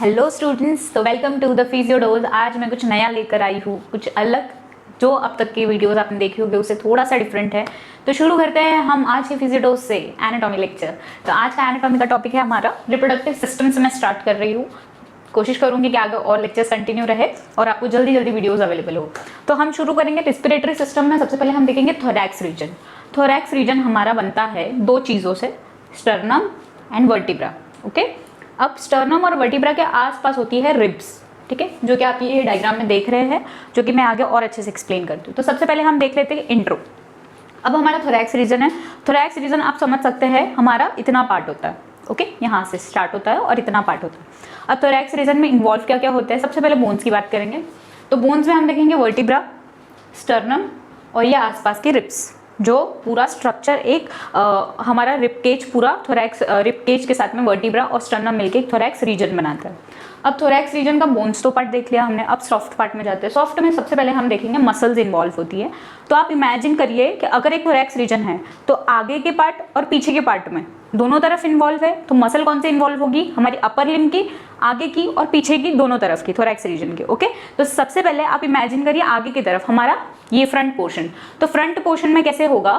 Hello students, तो welcome to the physio dose. आज मैं कुछ नया लेकर आई हूँ, कुछ अलग। जो अब तक की वीडियोस आपने देखी होगी उससे थोड़ा सा डिफरेंट है। तो शुरू करते हैं हम आज के फिजियो डोज से एनाटॉमी लेक्चर। तो आज का एनाटॉमी का टॉपिक है हमारा रिप्रोडक्टिव सिस्टम से मैं स्टार्ट कर रही हूँ। कोशिश करूंगी कि आगे और लेक्चर्स कंटिन्यू रहे और आपको जल्दी जल्दी वीडियोस अवेलेबल हो। तो हम शुरू करेंगे रिस्पिरेटरी सिस्टम में। सबसे पहले हम देखेंगे थोरैक्स रीजन। थोरैक्स रीजन हमारा बनता है दो चीज़ों से, स्टर्नम एंड वर्टिब्रा। ओके, अब स्टर्नम और वर्टिब्रा के आसपास होती है रिब्स, ठीक है, जो कि आप ये डायग्राम में देख रहे हैं, जो कि मैं आगे और अच्छे से एक्सप्लेन करती हूँ। तो सबसे पहले हम देख लेते हैं इंट्रो। अब हमारा थोरैक्स रीजन है। थोरैक्स रीजन आप समझ सकते हैं हमारा इतना पार्ट होता है। ओके, यहाँ से स्टार्ट होता है और इतना पार्ट होता है। अब थोरैक्स रीजन में इन्वॉल्व क्या क्या होता है, सबसे पहले बोन्स की बात करेंगे। तो बोन्स में हम देखेंगे वर्टिब्रा, स्टर्नम और ये आसपास के रिब्स, जो पूरा स्ट्रक्चर एक हमारा रिबकेज, पूरा थोरैक्स रिबकेज के साथ में वर्टिब्रा और स्टर्नम मिलके एक थोरैक्स रीजन बनाता है। अब थोरैक्स रीजन का बोन्स तो पार्ट देख लिया हमने। अब सॉफ्ट पार्ट में जाते हैं। सॉफ्ट में सबसे पहले हम देखेंगे मसल्स इन्वॉल्व होती है। तो आप इमेजिन करिए कि अगर एक थोरैक्स रीजन है तो आगे के पार्ट और पीछे के पार्ट में दोनों तरफ इन्वॉल्व है। तो मसल कौन से इन्वॉल्व होगी, हमारी अपर लिम्ब की, आगे की और पीछे की, दोनों तरफ की, थोरैक्स रीजन के। ओके, तो सबसे पहले आप इमेजिन करिए आगे की तरफ हमारा ये फ्रंट पोर्शन। तो फ्रंट पोर्शन में कैसे होगा,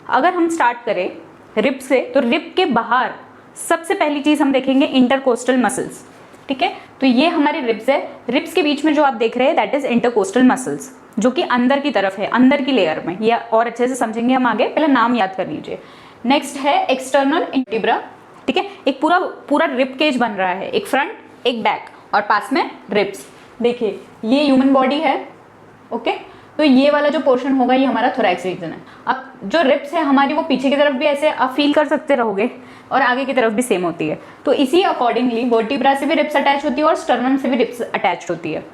अगर हम स्टार्ट करें रिब से, तो रिब के बाहर सबसे पहली चीज हम देखेंगे इंटरकोस्टल मसल्स, ठीक है। तो ये हमारे रिब्स है। रिब्स के बीच में जो आप देख रहे हैं दैट इज इंटरकोस्टल मसल्स, जो कि अंदर की तरफ है, अंदर की लेयर में। ये और अच्छे से समझेंगे हम आगे, पहले नाम याद कर लीजिए। नेक्स्ट है एक्सटर्नल वर्टिब्रा, ठीक है। एक पूरा पूरा रिब केज बन रहा है, एक फ्रंट एक बैक और पास में रिब्स। देखिए ये ह्यूमन बॉडी है, ओके। तो ये वाला जो पोर्शन होगा ये हमारा थोरैक्स रीजन है। अब जो रिब्स है हमारी वो पीछे की तरफ भी ऐसे आप फील कर सकते रहोगे और आगे की तरफ भी सेम होती है। तो इसी अकॉर्डिंगली वर्टिब्रा से भी रिब्स अटैच होती है और स्टर्नम से भी रिब्स अटैच होती है।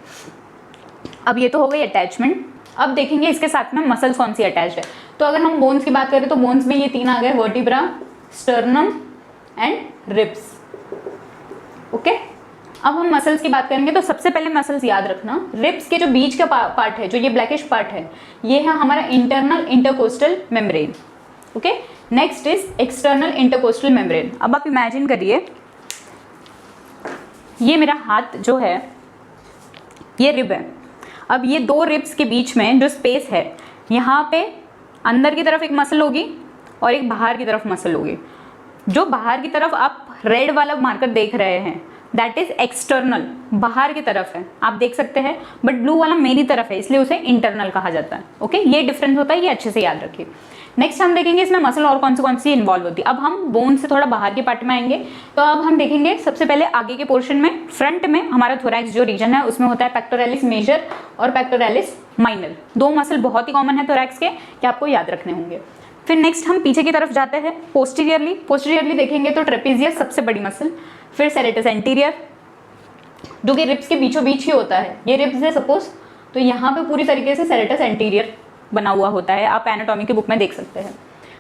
अब ये तो हो गई अटैचमेंट। अब देखेंगे इसके साथ में मसल्स कौन सी अटैच है। तो अगर हम बोन्स की बात करें तो बोन्स में ये तीन आ गए, vertebra, sternum and ribs. Okay, अब हम मसल्स की बात करेंगे। तो सबसे पहले मसल्स याद रखना, रिब्स के जो बीच का पार्ट है, जो ये ब्लैकिश पार्ट है, ये है हमारा internal intercostal membrane. Okay, next is external intercostal membrane. अब आप इमेजिन करिए ये मेरा हाथ जो है ये रिब है। अब ये दो रिब्स के बीच में जो स्पेस है, यहाँ पे अंदर की तरफ एक मसल होगी और एक बाहर की तरफ मसल होगी। जो बाहर की तरफ आप रेड वाला मार्कर देख रहे हैं दैट इज एक्सटर्नल, बाहर की तरफ है, आप देख सकते हैं, बट ब्लू वाला मेरी तरफ है इसलिए उसे इंटरनल कहा जाता है। ओके, ये डिफरेंस होता है, ये अच्छे से याद रखिए। नेक्स्ट हम देखेंगे इसमें मसल और कौन सी इन्वॉल्व होती है। अब हम बोन से थोड़ा बाहर के पार्ट में आएंगे। तो अब हम देखेंगे सबसे पहले आगे के पोर्शन में, फ्रंट में हमारा थोरैक्स जो रीजन है उसमें होता है पेक्टोरैलिस मेजर और पेक्टोरैलिस माइनर। दो मसल बहुत ही कॉमन है थोरैक्स के, कि आपको याद रखने होंगे। फिर नेक्स्ट हम पीछे की तरफ जाते हैं, पोस्टीरियरली देखेंगे तो ट्रेपेजियस सबसे बड़ी मसल, फिर सेरेटस एंटीरियर जो कि रिब्स के बीचों बीच ही होता है। ये रिब्स है सपोज, तो यहाँ पे पूरी तरीके से सेरेटस एंटीरियर बना हुआ होता है, आप एनाटॉमी की बुक में देख सकते हैं।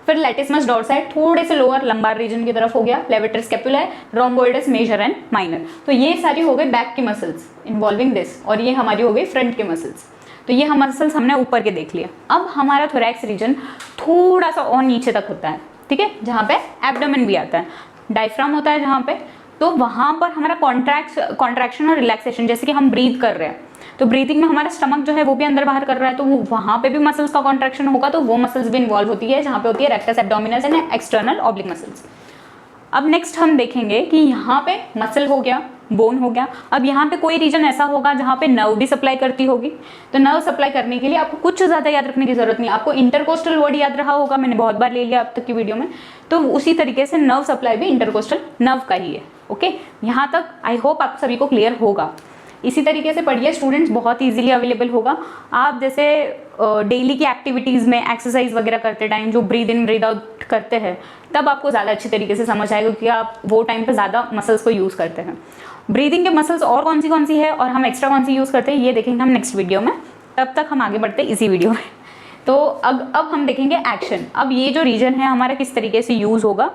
फिर लेटिसमस डॉर्साई थोड़े से लोअर लंबार रीजन की तरफ हो गया, levator scapula, rhomboids major and minor. तो ये सारी हो गई बैक की मसल्स इन्वॉल्विंग दिस, और ये हमारी हो गई फ्रंट के मसल्स। तो ये हम मसल्स हमने ऊपर के देख लिए। अब हमारा थोरैक्स रीजन थोड़ा सा और नीचे तक होता है, ठीक है, जहाँ पे एब्डोमेन भी आता है, डायफ्राम होता है जहाँ पे। तो वहाँ पर हमारा कॉन्ट्रैक्शन और रिलैक्सेशन, जैसे कि हम ब्रीथ कर रहे हैं तो ब्रीथिंग में हमारा स्टमक जो है वो भी अंदर बाहर कर रहा है, तो वो वहाँ पे भी मसल्स का कॉन्ट्रैक्शन होगा, तो वो मसल्स भी इन्वॉल्व होती है, जहाँ पे होती है rectus abdominis and external oblique muscles. अब नेक्स्ट हम देखेंगे कि यहाँ पे मसल हो गया, बोन हो गया। अब यहाँ पे कोई रीजन ऐसा होगा जहाँ पे नर्व भी सप्लाई करती होगी। तो नर्व सप्लाई करने के लिए आपको कुछ ज़्यादा याद रखने की जरूरत नहीं, आपको इंटरकोस्टल वर्ड याद रहा होगा, मैंने बहुत बार ले लिया अब तक की वीडियो में। तो उसी तरीके से नर्व सप्लाई भी इंटरकोस्टल नर्व का ही है। ओके, यहाँ तक आई होप आप सभी को क्लियर होगा। इसी तरीके से पढ़िए स्टूडेंट्स, बहुत ईजिली अवेलेबल होगा। आप जैसे डेली की एक्टिविटीज़ में एक्सरसाइज वगैरह करते टाइम जो ब्रीद इन ब्रीद आउट करते हैं, तब आपको ज़्यादा अच्छी तरीके से समझ आएगा, क्योंकि आप वो टाइम पे ज़्यादा मसल्स को यूज़ करते हैं। ब्रीदिंग के मसल्स और कौन सी है और हम एक्स्ट्रा कौन सी यूज़ करते हैं, ये देखेंगे हम नेक्स्ट वीडियो में। तब तक हम आगे बढ़ते हैं इसी वीडियो में। तो अब हम देखेंगे एक्शन। अब ये जो रीजन है हमारा किस तरीके से यूज़ होगा।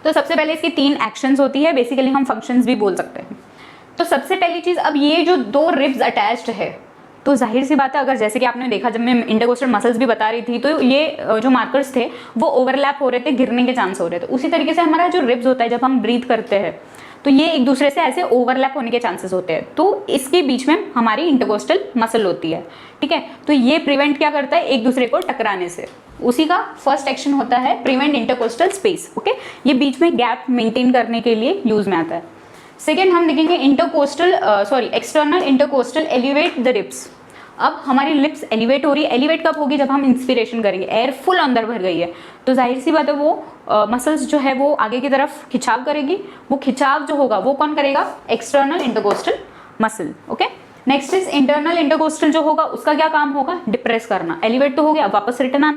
तो सबसे पहले इसकी 3 एक्शंस होती है, बेसिकली हम फंक्शंस भी बोल सकते हैं। तो सबसे पहली चीज़, अब ये जो दो रिब्स अटैच्ड है, तो जाहिर सी बात है, अगर जैसे कि आपने देखा जब मैं इंटरकोस्टल मसल्स भी बता रही थी, तो ये जो मार्कर्स थे वो ओवरलैप हो रहे थे, गिरने के चांस हो रहे थे। उसी तरीके से हमारा जो रिब्स होता है, जब हम ब्रीथ करते हैं तो ये एक दूसरे से ऐसे ओवरलैप होने के चांसेस होते हैं, तो इसके बीच में हमारी इंटरकोस्टल मसल होती है, ठीक है। तो ये प्रिवेंट क्या करता है, एक दूसरे को टकराने से। उसी का फर्स्ट एक्शन होता है प्रिवेंट इंटरकोस्टल स्पेस, ओके। ये बीच में गैप मेंटेन करने के लिए यूज में आता है। सेकेंड हम देखेंगे external intercostal elevate the ribs. अब हमारी लिप्स एलिवेट हो रही है। एलिवेट कब होगी, जब हम इंस्पिरेशन करेंगे, एयर फुल अंदर भर गई है, तो जाहिर सी बात है वो मसल्स जो है वो आगे की तरफ खिंचाव करेगी। वो खिंचाव जो होगा वो कौन करेगा, external intercostal muscle, okay. Next is internal intercostal जो होगा उसका क्या काम होगा, डिप्रेस करना। एलिवेट तो हो गया, अब वापस रिटर्न आना।